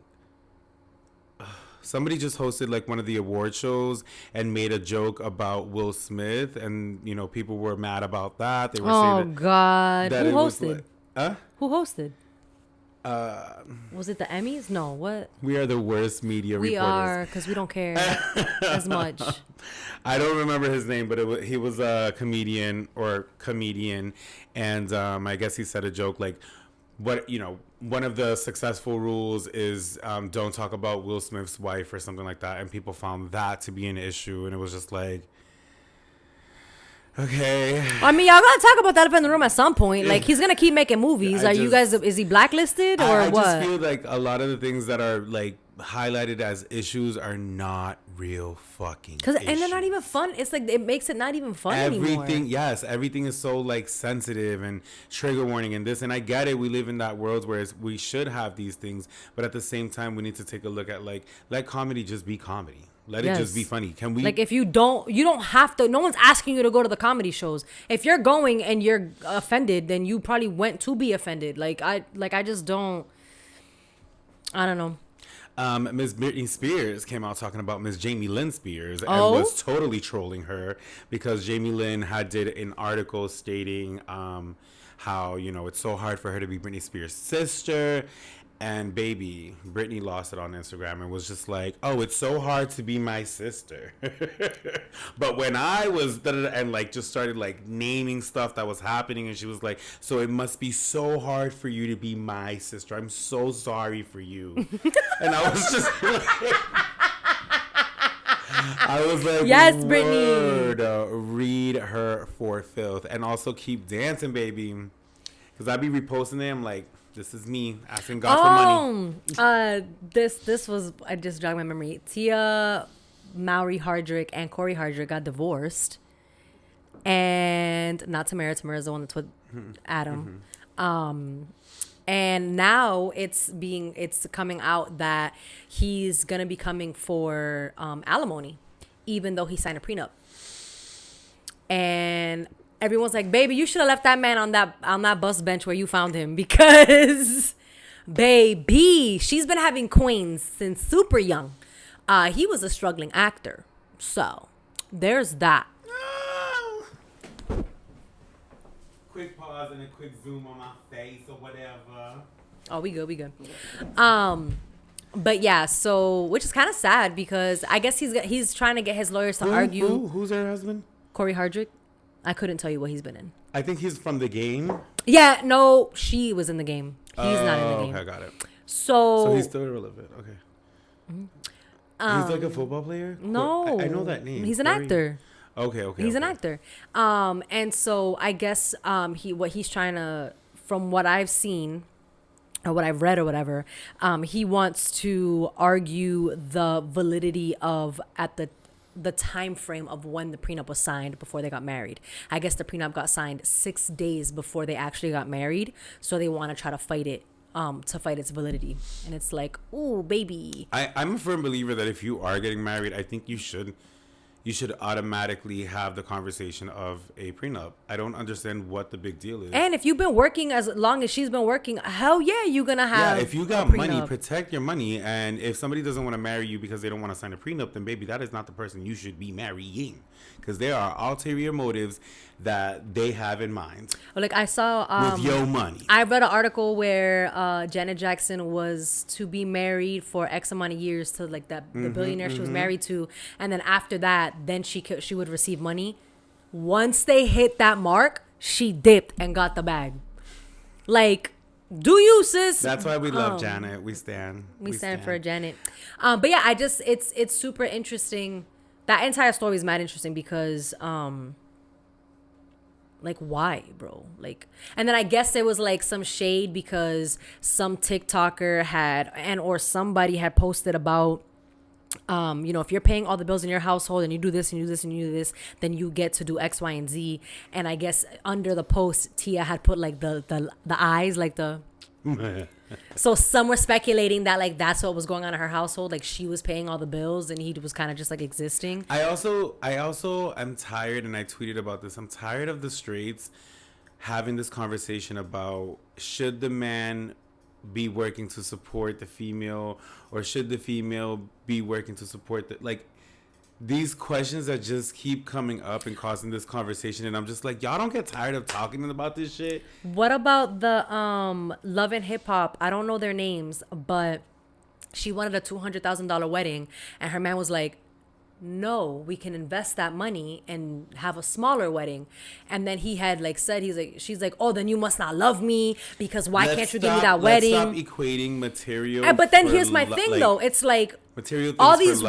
Somebody just hosted like one of the award shows and made a joke about Will Smith, and people were mad about that. They were saying God, who hosted? Who hosted? Was it the Emmys? No, what? We are the worst media reporters. We are, because we don't care as much. I don't remember his name, but he was a comedian, and I guess he said a joke like, one of the successful rules is don't talk about Will Smith's wife or something like that, and people found that to be an issue, and it was just like, okay. I mean, y'all gotta talk about that up in the room at some point. Like, he's gonna keep making movies. Is he blacklisted or what? I just feel like a lot of the things that are like highlighted as issues are not real fucking issues. And they're not even fun. It's like it makes it not even fun anymore. Everything is so like sensitive and trigger warning and this, and I get it. We live in that world where we should have these things, but at the same time we need to take a look at let comedy just be comedy. Let it just be funny. Can we? Like, if you don't have to. No one's asking you to go to the comedy shows. If you're going and you're offended, then you probably went to be offended. I just don't. I don't know. Ms. Britney Spears came out talking about Ms. Jamie Lynn Spears and was totally trolling her because Jamie Lynn did an article stating how it's so hard for her to be Britney Spears' sister. And baby, Britney lost it on Instagram and was just like, oh, it's so hard to be my sister. But when I was, and just started naming stuff that was happening, and she was like, so it must be so hard for you to be my sister. I'm so sorry for you. And I was just like, yes, Britney. Read her for filth. And also keep dancing, baby. Because I be reposting them like, this is me asking God for money. This was, I just jogged my memory. Tia Mowry Hardrick and Corey Hardrick got divorced, and not Tamara. Tamara's the one that's with Adam. And now it's coming out that he's gonna be coming for alimony, even though he signed a prenup. And everyone's like, baby, you should have left that man on that bus bench where you found him, because baby, she's been having queens since super young. He was a struggling actor. So there's that. Quick pause and a quick zoom on my face or whatever. Oh, we good. But yeah, so, which is kind of sad because I guess he's trying to get his lawyers to argue. Who's her husband? Corey Hardrick. I couldn't tell you what he's been in. I think he's from The Game. Yeah, no, she was in The Game. He's not in The Game. Okay, got it. So he's still relevant. Okay. He's like a football player? No. I know that name. He's an actor. Okay. He's an actor. And so I guess what he's trying to, from what I've seen or what I've read or whatever, he wants to argue the validity of the time frame of when the prenup was signed before they got married. I guess the prenup got signed 6 days before they actually got married, so they want to try to fight it, to fight its validity. And it's like, ooh, baby. I'm a firm believer that if you are getting married, I think you should automatically have the conversation of a prenup. I don't understand what the big deal is. And if you've been working as long as she's been working, hell yeah, you're gonna have. Yeah, if you got money, protect your money. And if somebody doesn't want to marry you because they don't want to sign a prenup, then baby, that is not the person you should be marrying, because there are ulterior motives that they have in mind. Like I saw with your money. I read an article where Janet Jackson was to be married for X amount of years to like the billionaire she was married to, and then after that, then she would receive money. Once they hit that mark, she dipped and got the bag. Like, Do you, sis? That's why we love Janet. We stand. We stand for Janet. But yeah, it's super interesting. That entire story is mad interesting because like, why, bro? Like, and then I guess there was like some shade because some TikToker had or somebody had posted about if you're paying all the bills in your household and you do this and you do this and you do this, then you get to do X, Y, and Z. And I guess under the post, Tia had put like the eyes, like the. So some were speculating that like that's what was going on in her household, like she was paying all the bills and he was kind of just like existing. I also am tired, and I tweeted about this. I'm tired of the straights having this conversation about should the man be working to support the female, or should the female be working to support the, like, these questions that just keep coming up and causing this conversation, and I'm just like, y'all don't get tired of talking about this shit? What about the Love and Hip Hop? I don't know their names, but she wanted a $200,000 wedding, and her man was like, no, we can invest that money and have a smaller wedding. And then he had like said, she's like, oh, then you must not love me because why can't you give me that wedding? Let's stop equating material. But then here's my thing, though. It's like material things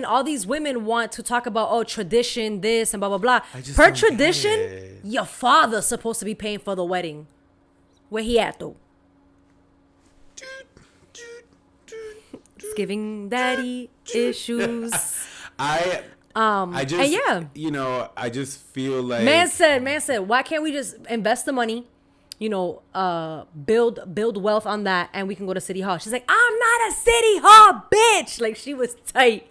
all these women want to talk about tradition, this and blah blah blah. Per tradition, your father's supposed to be paying for the wedding. Where he at though? It's giving daddy issues. I just feel like man said, why can't we just invest the money, build wealth on that, and we can go to City Hall? She's like, I'm not a City Hall bitch. Like, she was tight.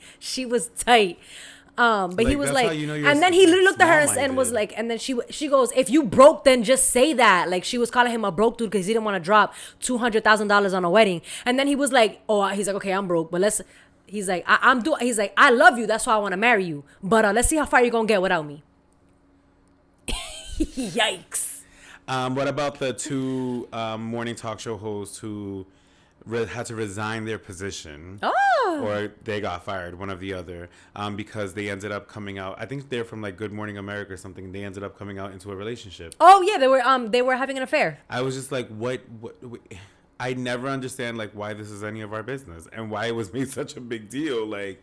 But like, he was like, and then he literally looked at her and was like, and then she goes, if you broke, then just say that. Like, she was calling him a broke dude because he didn't want to drop $200,000 on a wedding. And then he was like, he's like, okay, I'm broke, but he's like, he's like, I love you. That's why I want to marry you. But let's see how far you're going to get without me. Yikes. What about the two morning talk show hosts who had to resign their position? Or they got fired, one or the other, because they ended up coming out. I think they're from like Good Morning America or something. They ended up coming out into a relationship. Oh, yeah. They were having an affair. I was just like, what I never understand like why this is any of our business and why it was made such a big deal. Like,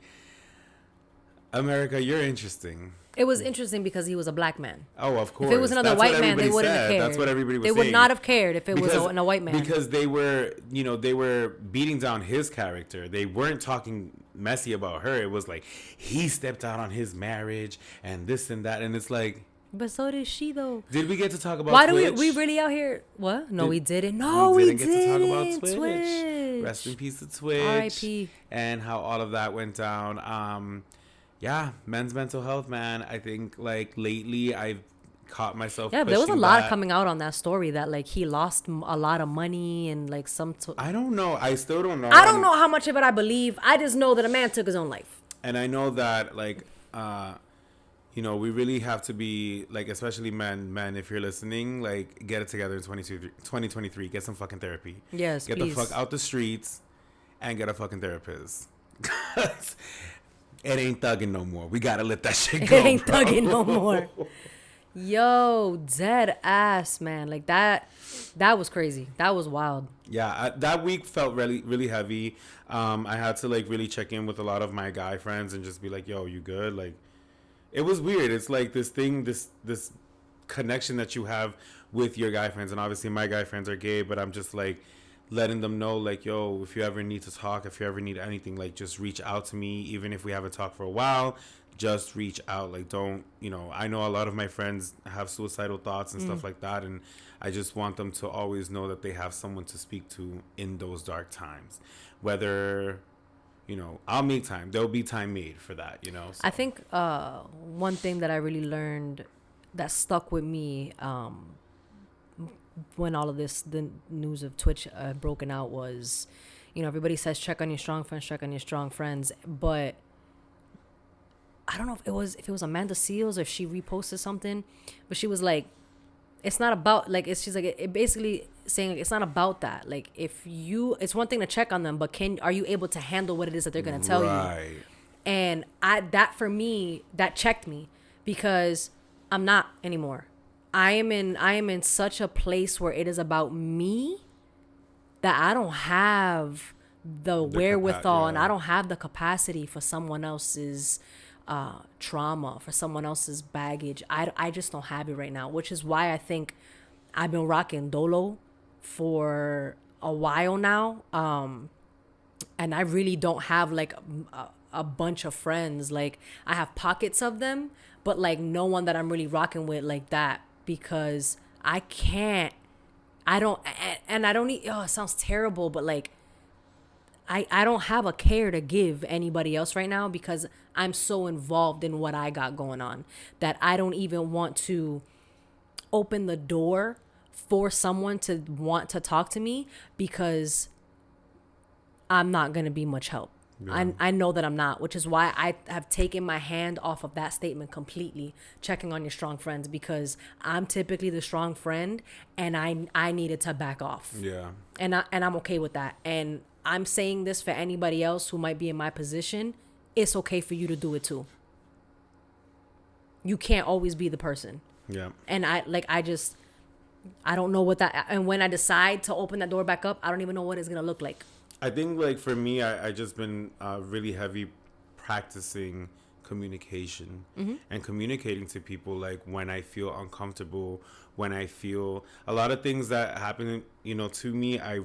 America, you're interesting. It was interesting because he was a black man. Oh, of course. If it was another white man, they wouldn't have cared. That's what everybody was saying. They would not have cared if it was a white man. Because they were beating down his character. They weren't talking messy about her. It was like, he stepped out on his marriage and this and that. And it's like... But so did she, though. Did we get to talk about Why Twitch? do we really out here? What? No, we didn't. No, we didn't get to talk about Twitch. Rest in peace to Twitch. R.I.P. And how all of that went down. Yeah, men's mental health, man. I think, like, lately I've caught myself. Yeah, but there was a lot coming out on that story that, like, he lost a lot of money and, like, I don't know. I still don't know. I don't know how much of it I believe. I just know that a man took his own life. And I know that, like, we really have to be, like, especially men, if you're listening, like, get it together in 2023. Get some fucking therapy. Yes, Get please. the fuck out the streets and get a fucking therapist. It ain't thugging no more. We gotta let that shit go. It ain't thugging no more. Yo, dead ass, man. Like, that was crazy. That was wild. Yeah, that week felt really, really heavy. I had to, like, really check in with a lot of my guy friends and just be like, yo, you good? Like, it was weird. It's like this thing, this connection that you have with your guy friends. And obviously my guy friends are gay, but I'm just like letting them know, like, yo, if you ever need to talk, if you ever need anything, like, just reach out to me. Even if we haven't talked for a while, just reach out. Like, don't, I know a lot of my friends have suicidal thoughts and stuff like that. And I just want them to always know that they have someone to speak to in those dark times. Whether... I'll make time. There'll be time made for that, So. I think one thing that I really learned that stuck with me when all of the news of Twitch broken out was, everybody says check on your strong friends, but I don't know if it was Amanda Seales or if she reposted something, but she was like, it's not about, like, she's like, it basically saying, like, it's not about that. Like, it's one thing to check on them, but are you able to handle what it is that they're going to tell you? And that for me, that checked me because I'm not anymore. I am in such a place where it is about me that I don't have the wherewithal and yeah. I don't have the capacity for someone else's trauma, for someone else's baggage. I just don't have it right now, which is why I think I've been rocking Dolo for a while now. And I really don't have like a bunch of friends. Like I have pockets of them, but like no one that I'm really rocking with like that, because I can't, I don't, and I don't need, oh, it sounds terrible, but like I don't have a care to give anybody else right now because I'm so involved in what I got going on that I don't even want to open the door for someone to want to talk to me, because I'm not going to be much help. Yeah. I know that I'm not, which is why I have taken my hand off of that statement completely, checking on your strong friends, because I'm typically the strong friend and I needed to back off. Yeah. And I'm okay with that. And I'm saying this for anybody else who might be in my position. It's okay for you to do it too. You can't always be the person. Yeah. And I don't know what that, and when I decide to open that door back up, I don't even know what it's going to look like. I think like for me, I just been really heavy practicing communication and communicating to people, like when I feel uncomfortable, when I feel a lot of things that happen, you know, to me, I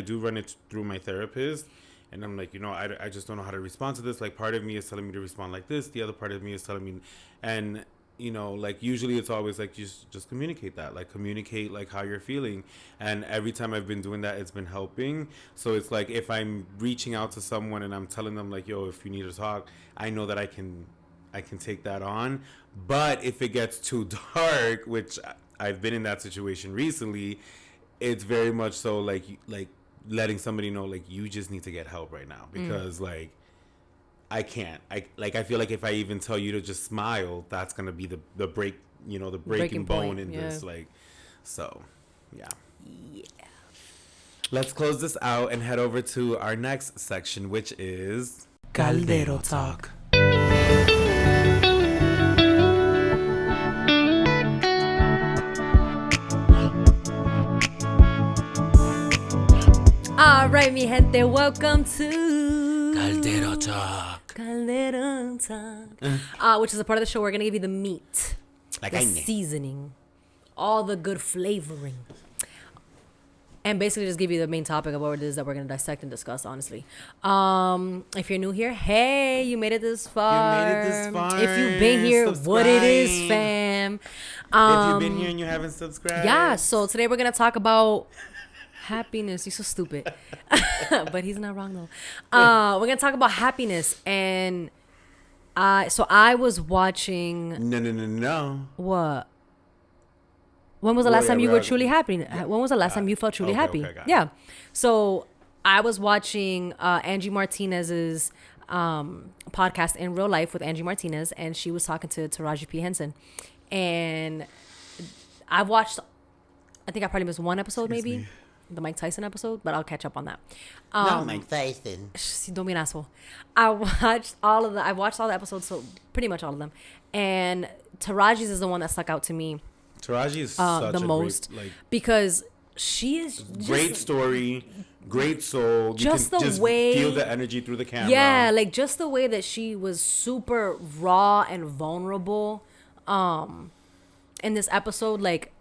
do run it through my therapist, and I'm like, you know, I just don't know how to respond to this. Like part of me is telling me to respond like this. The other part of me is telling me, and you know, like usually it's always like just communicate that, like communicate like how you're feeling. And every time I've been doing that, it's been helping. So it's like if I'm reaching out to someone and I'm telling them like, yo, if you need to talk, I know that I can take that on. But if it gets too dark, which I've been in that situation recently, it's very much so like letting somebody know like you just need to get help right now, because like I can't. I feel like if I even tell you to just smile, that's gonna be the break, you know, the breaking bone in this. Like, so, yeah. Yeah. Let's close this out and head over to our next section, which is Caldero Talk. All right, mi gente, welcome to Caldero Talk. Caldero Talk. Which is a part of the show where we're gonna give you the meat, the seasoning, all the good flavoring, and basically just give you the main topic of what it is that we're gonna dissect and discuss. Honestly, if you're new here, hey, you made it this far. If you've been here, subscribe. What it is, fam. If you've been here and you haven't subscribed, yeah. So today we're gonna talk about happiness. You're so stupid. But he's not wrong though. We're gonna talk about happiness, and so I was watching. No. What? When was the last time you were truly happy? When was the last time you felt truly happy? Yeah. So I was watching Angie Martinez's podcast In Real Life with Angie Martinez, and she was talking to Taraji P. Henson, and I watched. I think I probably missed one episode, maybe. The Mike Tyson episode, but I'll catch up on that. No, Mike Tyson. Don't be an asshole. I watched all the episodes, so pretty much all of them. And Taraji's is the one that stuck out to me. Taraji is such the most, great, like, because she is great story, great soul. Just you can the way, feel the energy through the camera. Yeah, like just the way that she was super raw and vulnerable. In this episode, like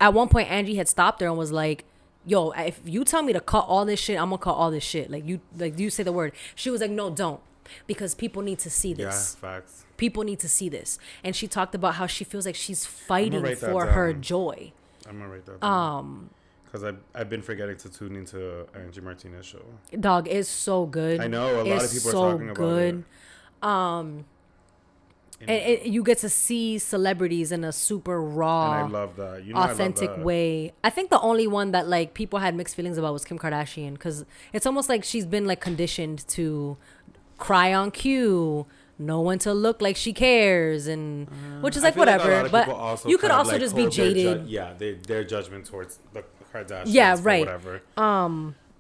at one point, Angie had stopped her and was like, yo, if you tell me to cut all this shit, I'm gonna cut all this shit. Like you say the word. She was like, no, don't, because people need to see this. Yeah, facts. People need to see this. And she talked about how she feels like she's fighting for her joy. I'm gonna write that down. Because I've been forgetting to tune into Angie Martinez show. Dog, is so good. I know a lot of people are talking about it. And you get to see celebrities in a super raw, and I love that. Authentic way. I think the only one that like people had mixed feelings about was Kim Kardashian, because it's almost like she's been like conditioned to cry on cue, know when to look like she cares, and which is like whatever. But you could also just be jaded. Their judgment towards the Kardashians. Yeah, right. Whatever.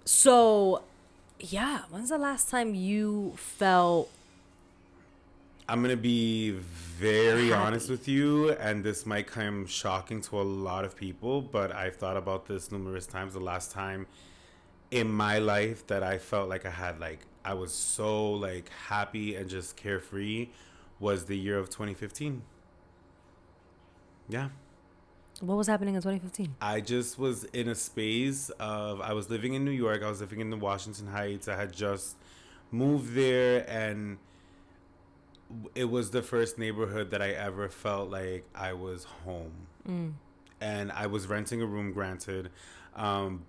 So, yeah. When's the last time you felt? I'm going to be very honest with you, and this might come shocking to a lot of people, but I've thought about this numerous times. The last time in my life that I felt like I had like I was so like happy and just carefree was the year of 2015. Yeah. What was happening in 2015? I just was in a space of I was living in New York. I was living in the Washington Heights. I had just moved there, and it was the first neighborhood that I ever felt like I was home. And I was renting a room, granted, and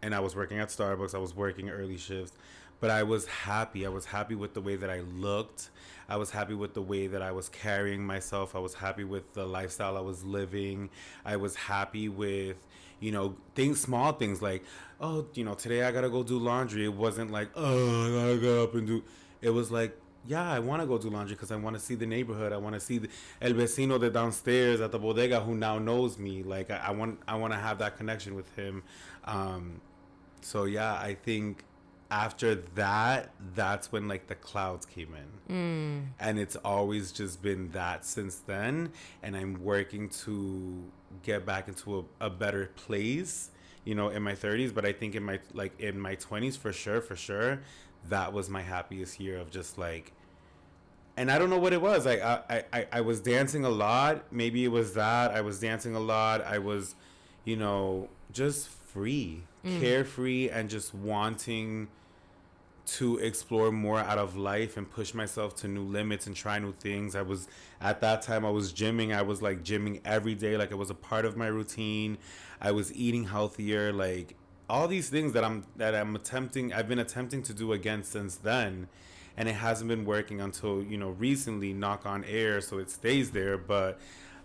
I was working at Starbucks. I was working early shifts, but I was happy. I was happy with the way that I looked. I was happy with the way that I was carrying myself. I was happy with the lifestyle I was living. I was happy with, small things like, oh, today I gotta go do laundry. It wasn't like, oh, I gotta get up and do. It was like, yeah, I want to go do laundry because I want to see the neighborhood. I want to see el vecino de downstairs at the bodega who now knows me. Like I want to have that connection with him. So yeah, I think after that, that's when like the clouds came in, and it's always just been that since then. And I'm working to get back into a better place, in my 30s. But I think in my 20s for sure, that was my happiest year of just like, and I don't know what it was. Like I was dancing a lot. Maybe it was that I was dancing a lot. I was, just free, carefree, and just wanting to explore more out of life and push myself to new limits and try new things. At that time I was gymming. I was like gymming every day. Like it was a part of my routine. I was eating healthier, like all these things that I've been attempting to do again since then. And it hasn't been working until, recently, knock on air, so it stays there. But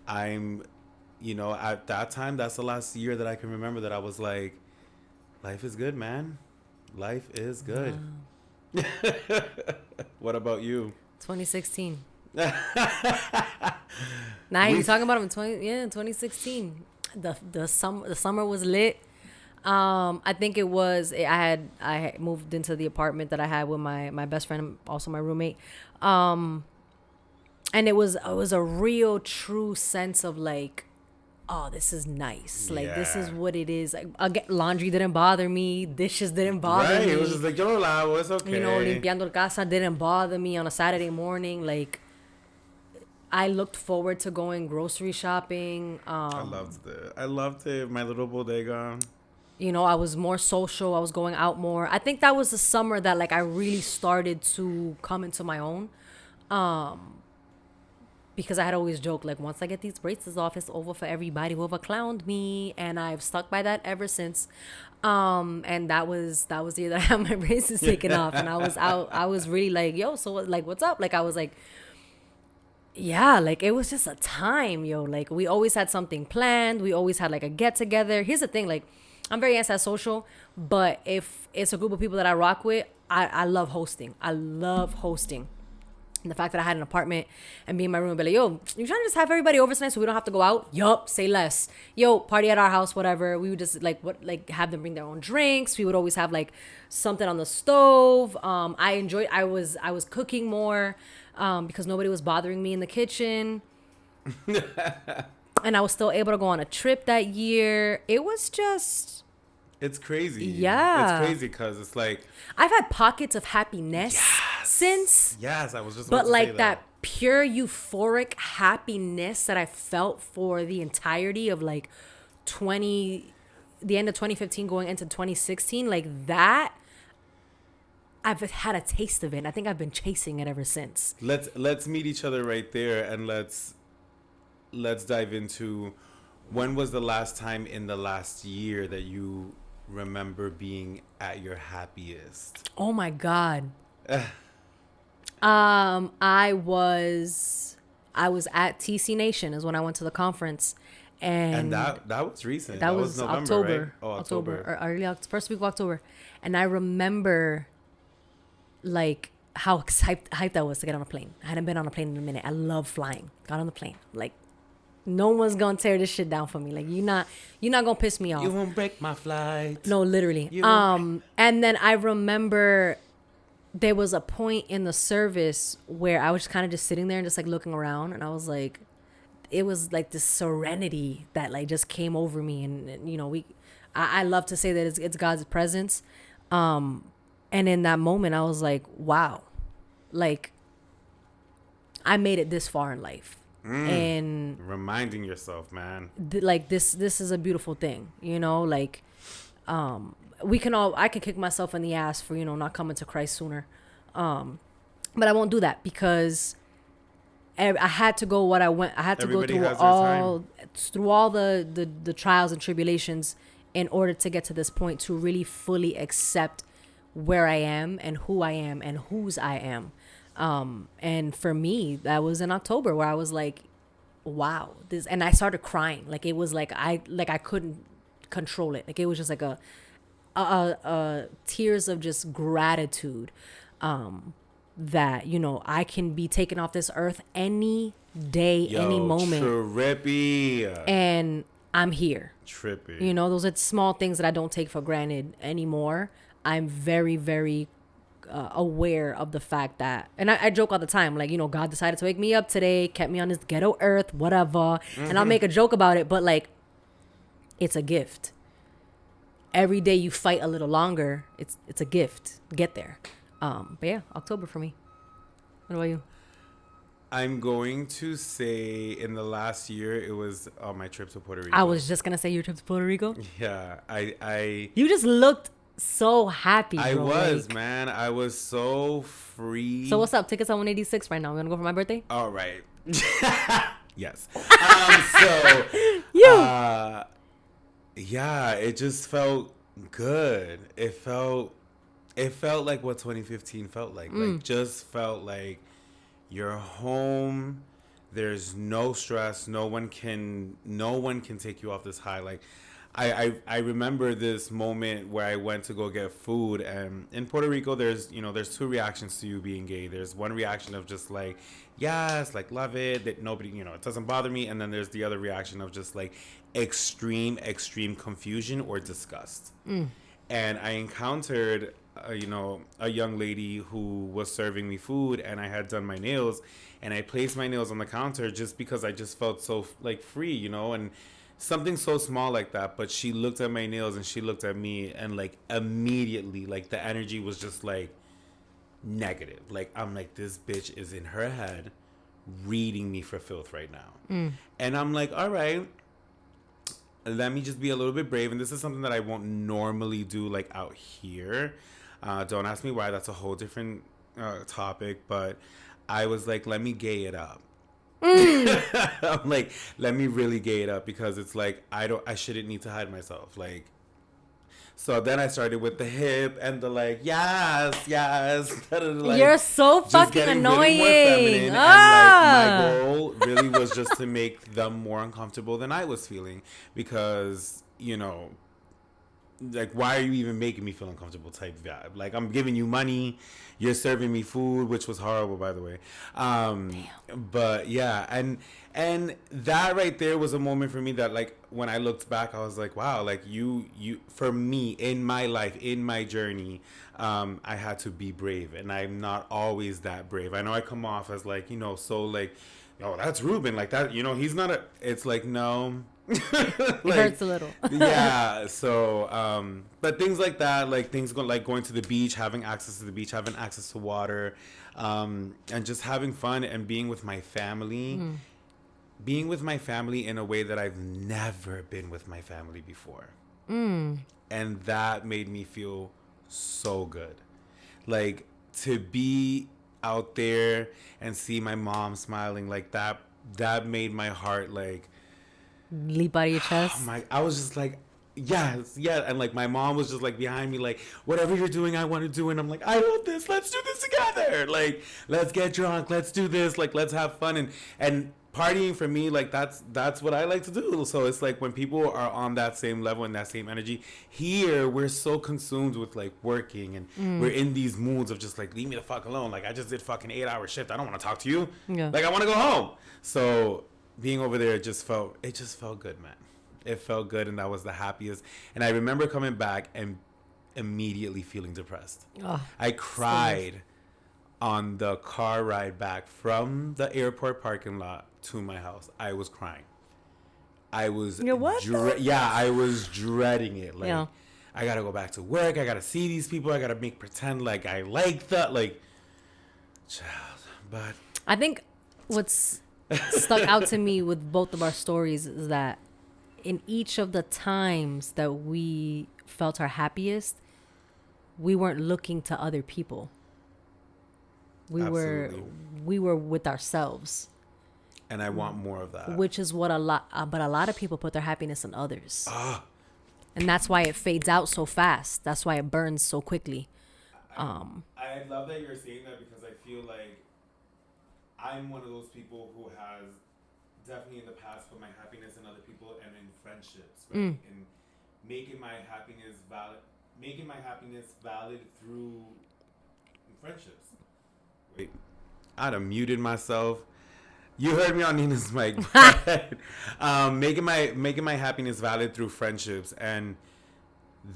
I'm, at that time, that's the last year that I can remember that I was like, life is good, man. Life is good. Wow. What about you? 2016. Now you're talking about him in 2016. The summer was lit. I think it was I had moved into the apartment that I had with my best friend, also my roommate. And it was a real true sense of like, oh, this is nice. Like this is what it is. Like again, laundry didn't bother me, dishes didn't bother me. It was just like, yo lo lavo, it's okay. Limpiando la casa didn't bother me on a Saturday morning. Like I looked forward to going grocery shopping. I loved it. My little bodega. I was more social. I was going out more. I think that was the summer that like I really started to come into my own. Because I had always joked like, once I get these braces off, it's over for everybody who ever clowned me, and I've stuck by that ever since. And that was the year that I had my braces taken off, and I was out. I was really like, yo, so like, what's up? Like I was like, yeah, like it was just a time, yo. Like we always had something planned. We always had like a get together. Here's the thing, like I'm very antisocial, but if it's a group of people that I rock with, I love hosting. I love hosting. And the fact that I had an apartment and be in my room and be like, yo, you trying to just have everybody over tonight so we don't have to go out? Yup, say less. Yo, party at our house, whatever. We would just have them bring their own drinks. We would always have like something on the stove. I was cooking more because nobody was bothering me in the kitchen. And I was still able to go on a trip that year. It was just... It's crazy. Yeah. It's crazy because it's like... I've had pockets of happiness since. Yes, I was just about to say like that pure euphoric happiness that I felt for the entirety of like the end of 2015 going into 2016, like that, I've had a taste of it. I think I've been chasing it ever since. Let's meet each other right there, and let's dive into when was the last time in the last year that you remember being at your happiest? Oh my God. I was at TC Nation is when I went to the conference, and that was recent. That was November, October, right? Oh, October or early first week of October, and I remember like how hyped I was to get on a plane. I hadn't been on a plane in a minute. I love flying. Got on the plane, like no one's gonna tear this shit down for me. Like you're not gonna piss me off. You won't break my flight. No, literally. And then I remember there was a point in the service where I was kind of just sitting there and just like looking around, and I was like, it was like this serenity that like just came over me, and I love to say that it's God's presence. And in that moment, I was like, wow, like I made it this far in life. And reminding yourself, man, like this is a beautiful thing, you know, like I can kick myself in the ass for, you know, not coming to Christ sooner. But I won't do that because I had to go what I went. I had to Everybody go through all the trials and tribulations in order to get to this point to really fully accept where I am and who I am and whose I am. And for me, that was in October where I was like, wow, this, and I started crying. Like it was like I couldn't control it. Like it was just like a tears of just gratitude. That, you know, I can be taken off this earth any day, any moment. Trippy. And I'm here. Trippy. You know, those are small things that I don't take for granted anymore. I'm very, very aware of the fact that, and I joke all the time, like, you know, God decided to wake me up today, kept me on this ghetto earth, whatever. And I'll make a joke about it, but like, it's a gift. Every day you fight a little longer, it's a gift. Get there. But yeah, October for me. What about you? I'm going to say in the last year, it was on my trip to Puerto Rico. I was just gonna say your trip to Puerto Rico. Yeah, I You just looked so happy, bro. I was, like, man. I was so free. So what's up? Tickets on 186 right now. We're gonna go for my birthday. All right. Yes. Yeah, it just felt good. It felt like what 2015 felt like. Like, just felt like you're home. There's no stress. No one can take you off this high. Like, I remember this moment where I went to go get food, and in Puerto Rico, there's two reactions to you being gay. There's one reaction of just like, yes, like love it, that nobody, it doesn't bother me, and then there's the other reaction of just like extreme confusion or disgust. And I encountered a young lady who was serving me food, and I had done my nails, and I placed my nails on the counter just because I just felt so like free, and something so small like that. But she looked at my nails and she looked at me, and like immediately, like the energy was just like negative. Like, I'm like, this bitch is in her head reading me for filth right now. And I'm like, all right, let me just be a little bit brave. And this is something that I won't normally do like out here. Don't ask me why. That's a whole different topic. But I was like, let me gay it up. I'm like, let me really gay it up, because it's like I shouldn't need to hide myself. Like, so then I started with the hip and the like, yes. Like, you're so fucking annoying. Really, and like, my goal really was just to make them more uncomfortable than I was feeling, because like, why are you even making me feel uncomfortable type vibe? Like, I'm giving you money, you're serving me food, which was horrible, by the way. But yeah, and that right there was a moment for me that, like, when I looked back, I was like, wow, like you for me in my life, in my journey, I had to be brave, and I'm not always that brave. I know I come off as like, so like, oh, that's Ruben, like that, he's not it's like, no. Like, it hurts a little. Yeah, so but things like that, like things like going to the beach, having access to the beach, having access to water, and just having fun and being with my family, in a way that I've never been with my family before. And that made me feel so good. Like, to be out there and see my mom smiling like that made my heart like leap out of your chest. I was just like, yes, yeah. And like, my mom was just like behind me, like, whatever you're doing, I want to do. And I'm like, I love this. Let's do this together. Like, let's get drunk. Let's do this. Like, let's have fun. And partying for me, like, that's what I like to do. So it's like, when people are on that same level and that same energy, here we're so consumed with like working, and we're in these moods of just like, leave me the fuck alone. Like, I just did fucking 8-hour shift. I don't want to talk to you. Yeah. Like, I want to go home. So being over there, it just felt good, man. It felt good, and that was the happiest. And I remember coming back and immediately feeling depressed. I cried on the car ride back from the airport parking lot to my house. I was crying. I was what? I was dreading it. Like, Yeah. I gotta go back to work. I gotta see these people. I gotta make pretend like I like that. Like, child. But I think what's stuck out to me with both of our stories is that in each of the times that we felt our happiest, we weren't looking to other people. Absolutely. We were with ourselves, and I want more of that. which is what a lot of people put their happiness in others. Ah. And that's why it fades out so fast. That's why it burns so quickly. I love that you're saying that because I feel like I'm one of those people who has definitely in the past put my happiness in other people and in friendships, right? And making my happiness valid through friendships. Wait, I'd have muted myself. You heard me on Nina's mic. Making my happiness valid through friendships. And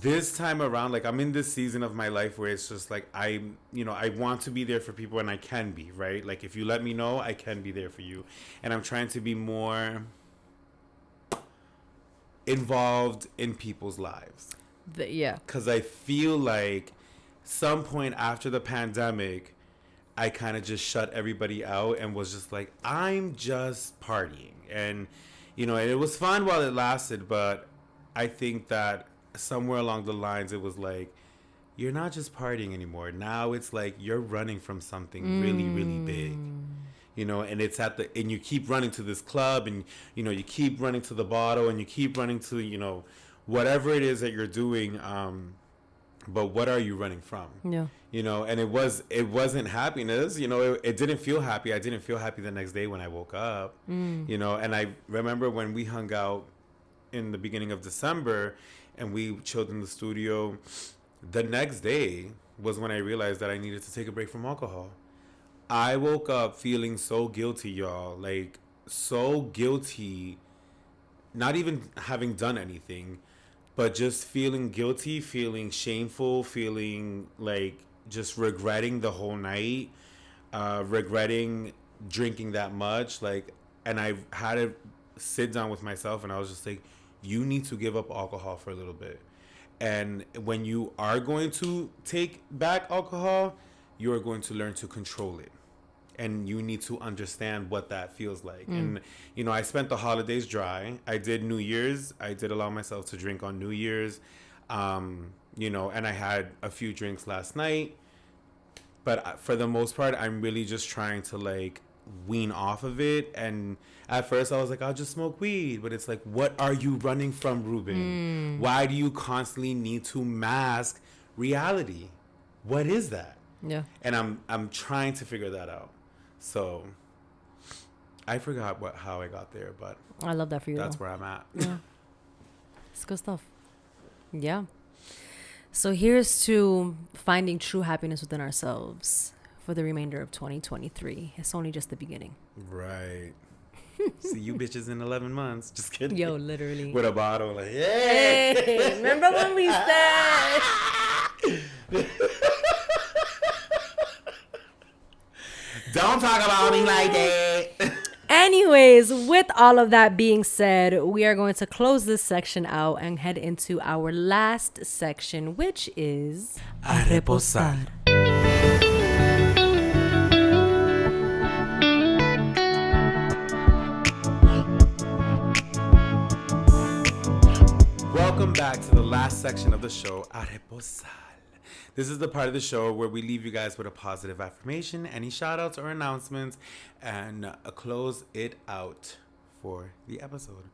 this time around, like, I'm in this season of my life where it's just like I want to be there for people, and I can be, right? Like, if you let me know, I can be there for you. And I'm trying to be more involved in people's lives. Yeah. Because I feel like some point after the pandemic, I kind of just shut everybody out and was just like, I'm just partying. And, and it was fun while it lasted, but I think that somewhere along the lines, it was like, you're not just partying anymore. Now it's like you're running from something really, really big. And it's and you keep running to this club, and, you keep running to the bottle, and you keep running to, whatever it is that you're doing. But what are you running from? Yeah. And it wasn't happiness. It didn't feel happy. I didn't feel happy the next day when I woke up. And I remember when we hung out in the beginning of December and we chilled in the studio, the next day was when I realized that I needed to take a break from alcohol. I woke up feeling so guilty, y'all. Like, so guilty, not even having done anything, but just feeling guilty, feeling shameful, feeling like just regretting the whole night, regretting drinking that much. Like, and I had to sit down with myself, and I was just like, you need to give up alcohol for a little bit. And when you are going to take back alcohol, you are going to learn to control it. And you need to understand what that feels like. And, I spent the holidays dry. I did New Year's. I did allow myself to drink on New Year's. And I had a few drinks last night. But for the most part, I'm really just trying to, like, wean off of it. And at first I was like, I'll just smoke weed. But it's like, what are you running from, Ruben? Why do you constantly need to mask reality? What is that? Yeah. And I'm trying to figure that out. So I forgot how I got there, but I love that for you. That's where I'm at. Yeah. It's good stuff. Yeah. So here's to finding true happiness within ourselves for the remainder of 2023. It's only just the beginning. Right. See you bitches in 11 months. Just kidding. Yo, literally. With a bottle, like, hey! Remember when we said... Don't talk about me like that. Anyways, with all of that being said, we are going to close this section out and head into our last section, which is... A reposar. Welcome back to the last section of the show, A reposar. This is the part of the show where we leave you guys with a positive affirmation, any shout outs or announcements, and close it out for the episode.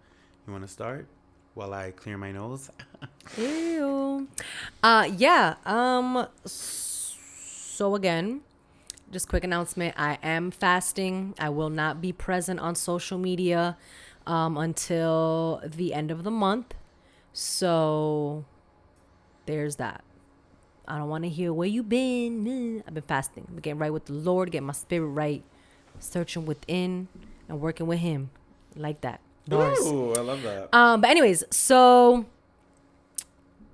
You want to start while I clear my nose? Ew. Yeah. So again, just quick announcement. I am fasting. I will not be present on social media until the end of the month. So there's that. I don't want to hear where you been. I've been fasting. I'm getting right with the Lord, getting my spirit right, searching within and working with him. Like that. Bars. Ooh, I love that. But anyways, so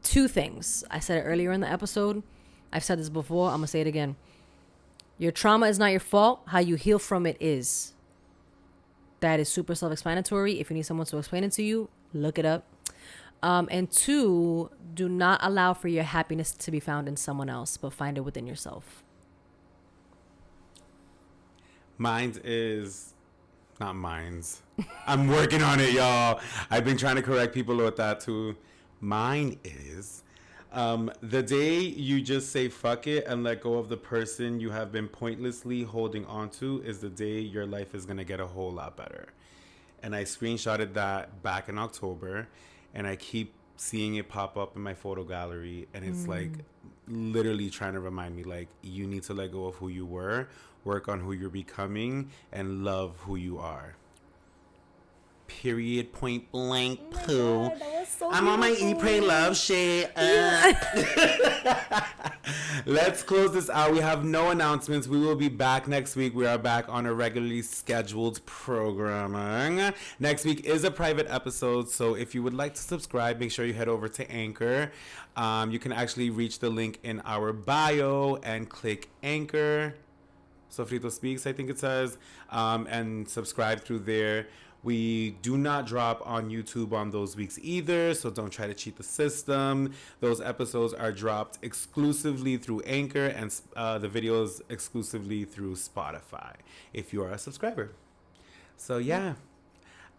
2 things. I said it earlier in the episode. I've said this before. I'm going to say it again. Your trauma is not your fault. How you heal from it is. that is super self-explanatory. If you need someone to explain it to you, look it up. And 2, do not allow for your happiness to be found in someone else, but find it within yourself. Mine is not mine's. I'm working on it, y'all. I've been trying to correct people with that too. Mine is the day you just say fuck it and let go of the person you have been pointlessly holding on to is the day your life is going to get a whole lot better. And I screenshotted that back in October, and I keep seeing it pop up in my photo gallery, and it's like literally trying to remind me, like, you need to let go of who you were, work on who you're becoming, and love who you are. Period. Point blank. Poo. I'm on my Eat, Pray, Love shit. Let's close this out. We have no announcements. We will be back next week. We are back on a regularly scheduled programming. Next week is a private episode, so if you would like to subscribe, make sure you head over to Anchor. You can actually reach the link in our bio and click Anchor. Sofrito Speaks, I think it says, and subscribe through there. We do not drop on YouTube on those weeks either, so don't try to cheat the system. Those episodes are dropped exclusively through Anchor, and the videos exclusively through Spotify, if you are a subscriber. So yeah,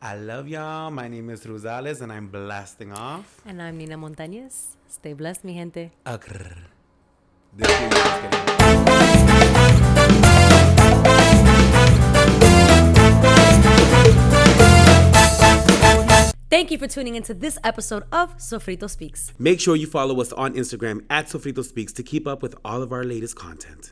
I love y'all. My name is Rosales, and I'm blasting off. And I'm Nina Montañez. Stay blessed, mi gente. This video is getting... Thank you for tuning into this episode of Sofrito Speaks. Make sure you follow us on Instagram at Sofrito Speaks to keep up with all of our latest content.